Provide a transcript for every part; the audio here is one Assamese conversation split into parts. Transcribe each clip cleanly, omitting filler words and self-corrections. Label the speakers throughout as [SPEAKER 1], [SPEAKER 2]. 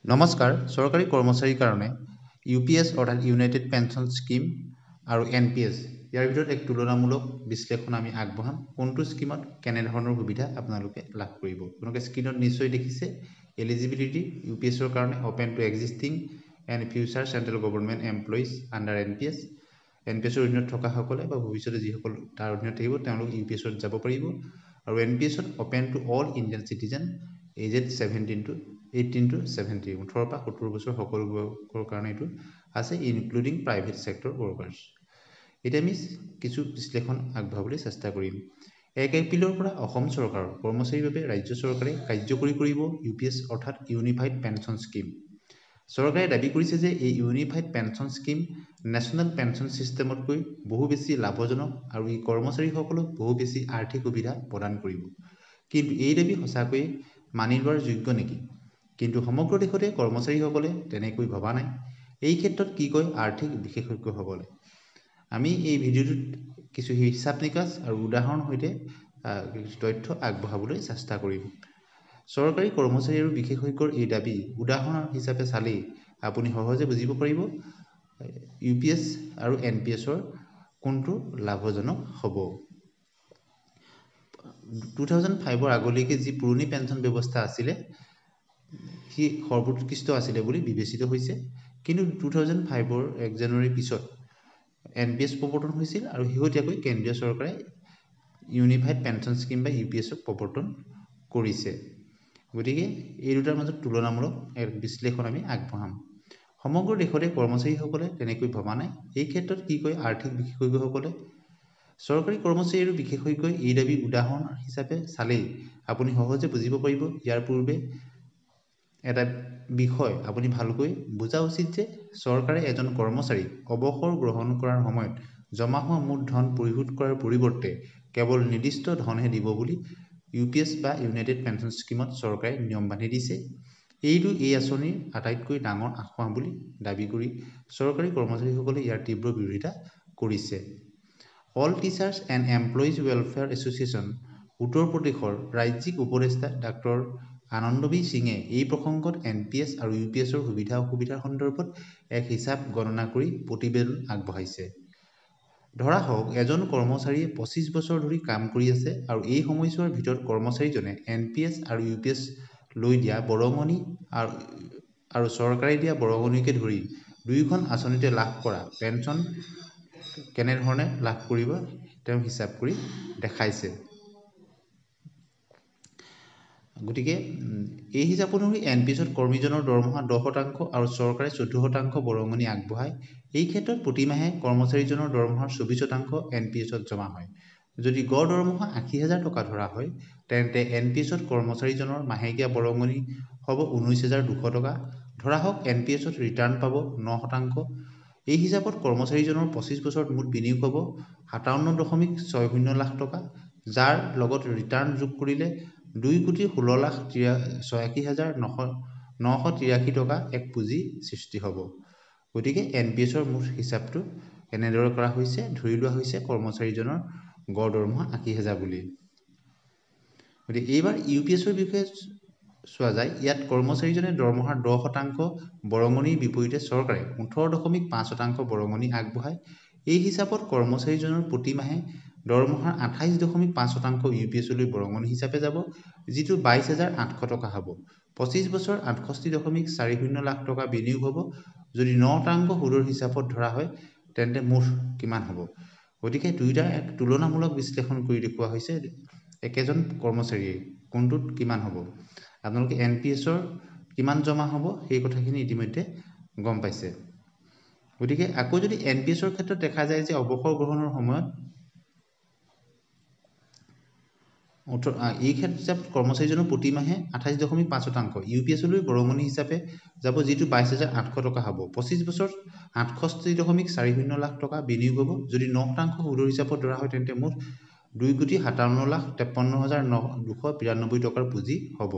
[SPEAKER 1] নমস্কাৰ চৰকাৰী কৰ্মচাৰীৰ কাৰণে ইউপিএছ অৰ্থাৎ ইউনাইটেড পেনশ্যন স্কিম আৰু এনপিএছ ইয়াৰ ভিতৰত এক তুলনামূলক বিশ্লেষণ আমি আগবঢ়াম কোনটো স্কিমত কেনেধৰণৰ সুবিধা আপোনালোকে লাভ কৰিব আপোনালোকে স্ক্ৰীনত নিশ্চয় দেখিছে এলিজিবিলিটি ইউপিএছৰ কাৰণে open to existing and future central government employees under এনপিএছৰ অধীনত থকাসকলে বা ভৱিষ্যতে যিসকল তাৰ অধীনত থাকিব তেওঁলোক ইউপিএছত যাব পাৰিব আৰু এনপিএছত open to all Indian citizen aged 18 to 70 18 পৰা 70 বছৰ সকলো লোকৰ কাৰণে এইটো আছে ইনক্লুডিং প্ৰাইভেট সেক্টৰ ওয়াৰ্কাৰ্স এটা আমি কিছু বিশ্লেষণ আগবঢ়াবলৈ চেষ্টা কৰিম 1 এপ্ৰিলৰ পৰা অসম চৰকাৰৰ কৰ্মচাৰীৰ বাবে ৰাজ্য চৰকাৰে কাৰ্যকৰী কৰিব ইউপিএছ অৰ্থাৎ ইউনিফাইড পেনশ্যন স্কিম চৰকাৰে দাবী কৰিছে যে এই unified pension scheme national pension সিস্টেমতকৈ বহু বেছি লাভজনক আৰু ই কৰ্মচাৰীসকলক বহু বেছি আৰ্থিক সুবিধা প্ৰদান কৰিব কিন্তু এই দাবী সঁচাকৈ মানি লোৱাৰ যোগ্য নেকি কিন্তু সমগ্ৰ দেশতে কৰ্মচাৰীসকলে তেনেকৈ ভবা নাই এই ক্ষেত্ৰত কি কয় আৰ্থিক বিশেষজ্ঞসকলে আমি এই ভিডিঅ'টোত কিছু হিচাপ নিকাচ আৰু উদাহৰণ সৈতে তথ্য আগবঢ়াবলৈ চেষ্টা কৰিম চৰকাৰী কৰ্মচাৰী আৰু বিশেষজ্ঞৰ এই দাবী উদাহৰণ হিচাপে চালি আপুনি সহজে বুজিব পাৰিব ইউপিএছ আৰু এনপিএছৰ কোনটো লাভজনক হ'ব 2005 আগলৈকে যি পুৰণি পেনশ্যন ব্যৱস্থা আছিলে হি সৰ্বোৎকৃষ্ট আছিলে বুলি বিবেচিত হৈছে কিন্তু 2005 1 জানুৱাৰীৰ পিছত এনপিএছ প্ৰৱৰ্তন হৈছিল আৰু হিহতীয়াকৈ কেন্দ্ৰীয় চৰকাৰে ইউনিফাইড পেনশ্যন স্কিম বা ইউপিএছক প্ৰৱৰ্তন কৰিছে গতিকে এই দুটাৰ মাজত তুলনামূলক এক বিশ্লেষণ আমি আগবঢ়াম সমগ্ৰ দেশতে কৰ্মচাৰীসকলে তেনেকৈ ভবা নাই এই ক্ষেত্ৰত কি কয় আৰ্থিক বিশেষজ্ঞসকলে চৰকাৰী কৰ্মচাৰী আৰু বিশেষজ্ঞই এই দাবী উদাহৰণ হিচাপে চালেই আপুনি সহজে বুজিব পাৰিব ইয়াৰ পূৰ্বে এটা বিষয় আপুনি ভালকৈ বুজা উচিত যে চৰকাৰে এজন কৰ্মচাৰীক অৱসৰ গ্ৰহণ কৰাৰ সময়ত জমা হোৱা মুঠ ধন পৰিশোধ কৰাৰ পৰিৱৰ্তে কেৱল নিৰ্দিষ্ট ধনহে দিব বুলি ইউপিএছ বা ইউনাইটেড পেনশ্যন স্কিমত চৰকাৰে নিয়ম বান্ধি দিছে এইটো এই আঁচনিৰ আটাইতকৈ ডাঙৰ আঁসোৱাহ বুলি দাবী কৰি চৰকাৰী কৰ্মচাৰীসকলে ইয়াৰ তীব্ৰ বিৰোধিতা কৰিছে all teachers and employees welfare association উত্তৰ প্ৰদেশৰ ৰাজ্যিক উপদেষ্টা ডাক্তৰ আনন্দবী সিঙে এই প্ৰসংগত এনপিএছ আৰু ইউপিএছৰ সুবিধা অসুবিধাৰ সন্দৰ্ভত এক হিচাপ গণনা কৰি প্ৰতিবেদন আগবঢ়াইছে ধৰা হওক এজন কৰ্মচাৰীয়ে 25 বছৰ ধৰি কাম কৰি আছে আৰু এই সময়ছোৱাৰ ভিতৰত কৰ্মচাৰীজনে এনপিএছ আৰু ইউপিএছ লৈ দিয়া বৰঙণি আৰু চৰকাৰে দিয়া বৰঙণিকে ধৰি দুয়োখন আঁচনিতে লাভ কৰা পেনশ্যন কেনেধৰণে লাভ কৰিব তেওঁ হিচাপ কৰি দেখাইছে গতিকে এই হিচাপ অনুসৰি এনপিএছত কৰ্মীজনৰ দৰমহা 10% আৰু চৰকাৰে 14% বৰঙণি আগবঢ়ায় এই ক্ষেত্ৰত প্ৰতিমাহে কৰ্মচাৰীজনৰ দৰমহাৰ 24% এনপিএছত জমা হয় যদি গড় দৰমহা 80,000 টকা ধৰা হয় তেন্তে এনপিএছত কৰ্মচাৰীজনৰ মাহেকীয়া বৰঙণি হ'ব 19,200 টকা ধৰা হওক এনপিএছত ৰিটাৰ্ণ পাব 9% এই হিচাপত কৰ্মচাৰীজনৰ 25 বছৰত মুঠ বিনিয়োগ হ'ব 57.60 লাখ টকা যাৰ লগত ৰিটাৰ্ণ যোগ কৰিলে 2,16,86,983 টকা এক পুঁজি সৃষ্টি হ'ব গতিকে এনপিএছৰ মুঠ হিচাপটো এনেদৰে কৰা হৈছে ধৰি লোৱা হৈছে কৰ্মচাৰীজনৰ গড় দৰমহা 80,000 বুলি গতিকে এইবাৰ ইউপিএছৰ বিষয়ে চোৱা যায় ইয়াত কৰ্মচাৰীজনে দৰমহাৰ 10% বৰঙণিৰ বিপৰীতে চৰকাৰে 18.5% বৰঙণি আগবঢ়ায় এই হিচাপত কৰ্মচাৰীজনৰ প্ৰতিমাহে দৰমহাৰ 28.5% ইউপিএছলৈ বৰঙণি হিচাপে যাব যিটো 22,800 টকা হ'ব 25 বছৰ 68.40 লাখ টকা বিনিয়োগ হ'ব যদি 9% সুদৰ হিচাপত ধৰা হয় তেন্তে মুঠ কিমান হ'ব গতিকে দুইটা এক তুলনামূলক বিশ্লেষণ কৰি দেখুওৱা হৈছে একেজন কৰ্মচাৰীয়ে কোনটোত কিমান হ'ব আপোনালোকে এনপিএছৰ কিমান জমা হ'ব সেই কথাখিনি ইতিমধ্যে গম পাইছে গতিকে আকৌ যদি এনপিএছৰ ক্ষেত্ৰত দেখা যায় যে অৱসৰ গ্ৰহণৰ সময়ত এই ক্ষেত্ৰত কৰ্মচাৰীজনৰ প্ৰতিমাহে 28.5% ইউপিএছলৈ বৰঙণি হিচাপে যাব যিটো 22,800 টকা হ'ব 25 বছৰ 68.40 লাখ টকা বিনিয়োগ হ'ব যদি 9% সুদৰ হিচাপত ধৰা হয় তেন্তে মুঠ 2,57,53,292 টকাৰ পুঁজি হ'ব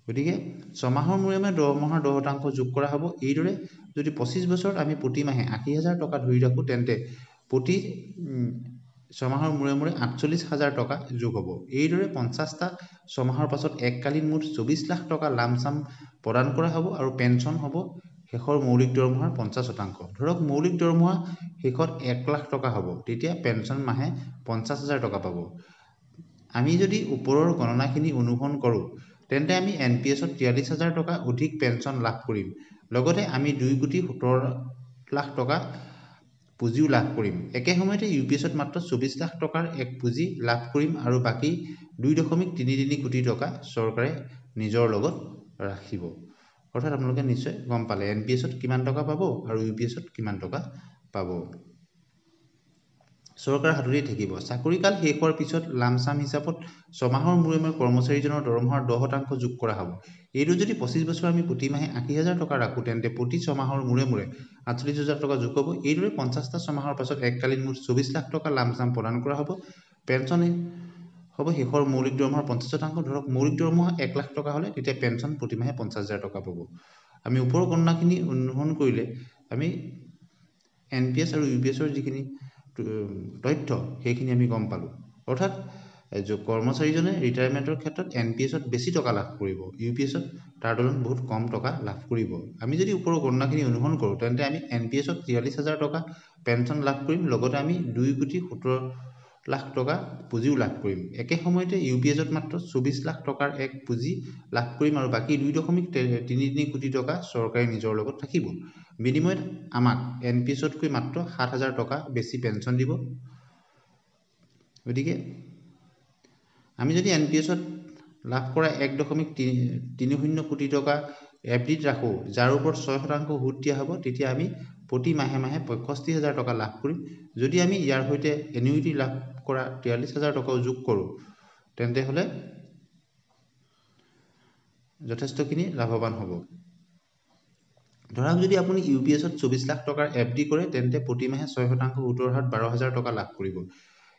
[SPEAKER 1] গতিকে ছমাহৰ মূৰে মূৰে দৰমহাৰ 10% যোগ কৰা হ'ব এইদৰে যদি 25 বছৰত আমি প্ৰতিমাহে 80,000 টকা ধৰি ৰাখোঁ তেন্তে প্ৰতি ছমাহৰ মূৰে মূৰে ৪৮,০০০ টকা যোগ হ'ব। এইদৰে ৫০টা ছমাহৰ পাছত এককালীন মুঠ ২৪ লাখ টকা লামচাম প্ৰদান কৰা হ'ব আৰু পেঞ্চন হ'ব শেষৰ মৌলিক দৰমহাৰ ৫০%। ধৰক মৌলিক দৰমহা শেষত ১ লাখ টকা হ'ব, তেতিয়া পেঞ্চন মাহে ৫০,০০০ টকা পাব। আমি যদি ওপৰৰ গণনাখিনি অনুসৰণ কৰোঁ তেন্তে আমি NPS-ত ৪৩,০০০ টকা অধিক পেঞ্চন লাভ কৰিম। লগতে আমি ২,৭০,০০,০০০ টকা পুঁজিও লাভ কৰিম। একে সময়তে UPS-ত মাত্ৰ ২৪ লাখ টকাৰ এক পুঁজি লাভ কৰিম আৰু বাকী ২.৩৩ কোটি টকা চৰকাৰে নিজৰ লগত ৰাখিব। অৰ্থাৎ আপোনালোকে নিশ্চয় গম পালে NPS-ত কিমান টকা পাব আৰু UPS-ত কিমান টকা পাব। চৰকাৰ হাততে থাকিব। চাকৰিকাল শেষ হোৱাৰ পিছত লামচাম হিচাপত ছমাহৰ মূৰে মূৰে কৰ্মচাৰীজনৰ দৰমহাৰ 10% যোগ কৰা হ'ব। এইটো যদি 25 বছৰ আমি প্ৰতিমাহে ৮০,০০০ টকা ৰাখোঁ তেন্তে প্ৰতি ছমাহৰ মূৰে মূৰে ৪৮,০০০ টকা যোগ হ'ব। এইদৰে ৫০টা ছমাহৰ পাছত এককালীন মুঠ ২৪ লাখ টকা লামচাম প্ৰদান কৰা হ'ব। পেঞ্চন হ'ব শেষৰ মৌলিক দৰমহাৰ ৫০%। ধৰক মৌলিক দৰমহা ১ লাখ টকা হ'লে তেতিয়া পেঞ্চন প্ৰতিমাহে ৫০,০০০ টকা পাব। আমি ওপৰৰ গণনাখিনি অনুসৰণ কৰিলে আমি NPS আৰু UPS-ৰ যিখিনি তথ্য সেইখিনি আমি গম পালোঁ। অৰ্থাৎ কৰ্মচাৰীজনে ৰিটায়াৰমেণ্টৰ ক্ষেত্ৰত NPS-ত বেছি টকা লাভ কৰিব, UPS-ত তাৰ তুলনাত বহুত কম টকা লাভ কৰিব। আমি যদি ওপৰৰ গণনাখিনি অনুসৰণ কৰোঁ তেন্তে আমি NPS-ত ৪৩,০০০ টকা পেঞ্চন লাভ কৰিম, লগতে আমি ২,৭০,০০,০০০ টকা পুঁজিও লাভ কৰিম। একে সময়তে UPS-ত মাত্ৰ ২৪ লাখ টকাৰ এক পুঁজি লাভ কৰিম আৰু বাকী ২.৩৩ কোটি টকা চৰকাৰে নিজৰ লগত ৰাখিব। বিনিময়ত আমাক NPS-তকৈ মাত্ৰ ৭,০০০ টকা বেছি পেঞ্চন দিব। গতিকে আমি যদি NPS-ত লাভ কৰা ১.৩০ কোটি টকা FD-ত ৰাখোঁ, যাৰ ওপৰত ৬% সুদ দিয়া হ'ব, তেতিয়া আমি প্ৰতি মাহে মাহে ৬৫,০০০ টকা লাভ কৰিম। যদি আমি ইয়াৰ সৈতে এনুইটি লাভ কৰা ৪৩,০০০ টকাও যোগ কৰোঁ তেন্তে হ'লে যথেষ্টখিনি লাভৱান হ'ব। ধৰক যদি আপুনি UPS-ত ২৪ লাখ টকাৰ FD কৰে তেন্তে প্ৰতিমাহে ৬% সুতৰ হাৰত ১২,০০০ টকা লাভ কৰিব।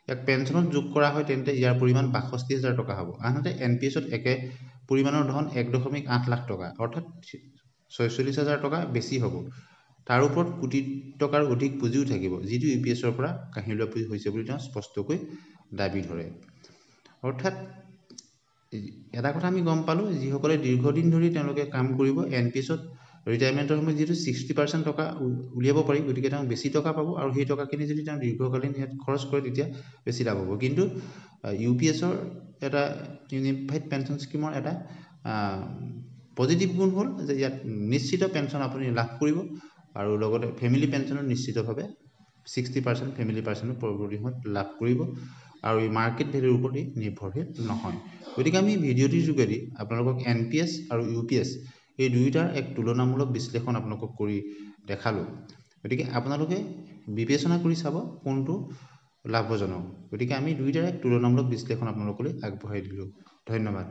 [SPEAKER 1] ইয়াক পেঞ্চনত যোগ কৰা হয় তেন্তে ইয়াৰ পৰিমাণ ৬২,০০০ টকা হ'ব। আনহাতে NPS-ত একে পৰিমাণৰ ধন ১.৮ লাখ টকা অৰ্থাৎ ৪৬,০০০ টকা বেছি হ'ব। তাৰ ওপৰত কোটি টকাৰ অধিক পুঁজিও থাকিব, যিটো UPS-ৰ পৰা কাঢ়ি লোৱা হৈছে বুলি তেওঁ স্পষ্টকৈ দাবী ধৰে। অৰ্থাৎ এটা কথা আমি গম পালোঁ, যিসকলে দীৰ্ঘদিন ধৰি তেওঁলোকে কাম কৰিব NPS-ত ৰিটায়াৰমেণ্টৰ সময়ত যিহেতু 60% টকা উলিয়াব পাৰি, গতিকে তেওঁ বেছি টকা পাব আৰু সেই টকাখিনি যদি তেওঁ দীৰ্ঘকালীন ইয়াত খৰচ কৰে তেতিয়া বেছি লাভ হ'ব। কিন্তু UPS-ৰ এটা ইউনিফাইড পেঞ্চন স্কিমৰ এটা পজিটিভ গুণ হ'ল যে ইয়াত নিশ্চিত পেঞ্চন আপুনি লাভ কৰিব আৰু লগতে ফেমিলি পেঞ্চনো নিশ্চিতভাৱে 60% ফেমিলি পেঞ্চনো পৰৱৰ্তী সময়ত লাভ কৰিব আৰু এই মাৰ্কেট ভেলুৰ ওপৰত নিৰ্ভৰশীল নহয়। গতিকে আমি ভিডিঅ'টিৰ যোগেদি আপোনালোকক NPS আৰু UPS এই দুয়োটাৰ এক তুলনামূলক বিশ্লেষণ আপোনালোকক কৰি দেখালোঁ। গতিকে আপোনালোকে বিবেচনা কৰি চাব কোনটো লাভজনক। গতিকে আমি দুয়োটাৰে এক তুলনামূলক বিশ্লেষণ আপোনালোকলৈ আগবঢ়াই দিলোঁ। ধন্যবাদ।